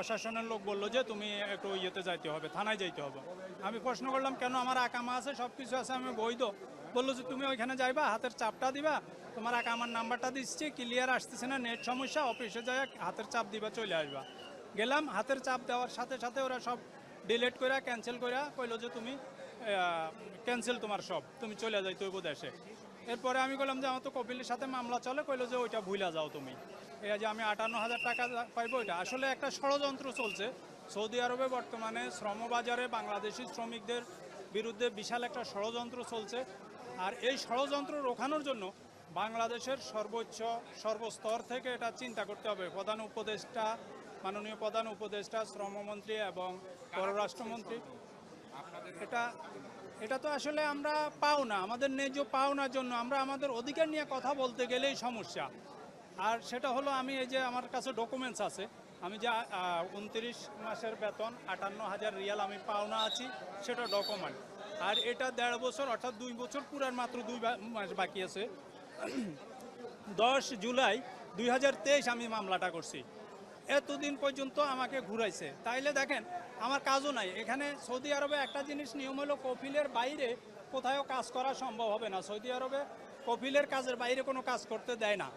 প্রশাসনের লোক বললো যে তুমি একটু ইয়েতে যাইতে হবে, থানায় যাইতে হবে। আমি প্রশ্ন করলাম কেন, আমার আকামা আছে, সব কিছু আছে, আমি বৈধ। বললো যে তুমি ওইখানে যাইবা, হাতের চাপটা দিবা, তোমার আকামার নাম্বারটা দিচ্ছি, ক্লিয়ার আসতেছে না, নেট সমস্যা, অফিসে যাই হাতের চাপ দিবা, চলে আসবা। গেলাম, হাতের চাপ দেওয়ার সাথে সাথে ওরা সব ডিলিট করে ক্যান্সেল করে কইলো যে তুমি ক্যান্সেল, তোমার সব, তুমি চলে যাইতে হইব দেশে। এরপরে আমি বললাম যে আমার তো কপিলের সাথে মামলা চলে, কইলো যে ওইটা ভুলা যাও তুমি। এই যে আমি 58,000 টাকা পাইবো, এটা আসলে একটা ষড়যন্ত্র চলছে। সৌদি আরবে বর্তমানে শ্রমবাজারে বাংলাদেশি শ্রমিকদের বিরুদ্ধে বিশাল একটা ষড়যন্ত্র চলছে। আর এই ষড়যন্ত্র রোখানোর জন্য বাংলাদেশের সর্বোচ্চ সর্বস্তর থেকে এটা চিন্তা করতে হবে। প্রধান উপদেষ্টা, মাননীয় প্রধান উপদেষ্টা, শ্রমমন্ত্রী এবং পররাষ্ট্রমন্ত্রী, এটা এটা তো আসলে আমরা পাও না, আমাদের ন্যায্য পাওনার জন্য আমরা আমাদের অধিকার নিয়ে কথা বলতে গেলেই সমস্যা। আর সেটা হলো, আমি এই যে আমার কাছে ডকুমেন্টস আছে, আমি যে 29 মাসের বেতন 58,000 রিয়াল আমি পাওনা আছি, সেটা ডকুমেন্ট। আর এটা 1.5 বছর, অর্থাৎ 2 বছর পুরার মাত্র 2 মাস বাকি আছে। 10 জুলাই 2023 আমি মামলাটা করছি। এতদিন পর্যন্ত আমাকে ঘুরাইছে। তাইলে দেখেন, আমার কাজও নাই এখানে। সৌদি আরবে একটা জিনিস নিয়ম হলো, কফিলের বাইরে কোথাও কাজ করা সম্ভব হবে না। সৌদি আরবে কফিলের কাজের বাইরে কোনো কাজ করতে দেয় না।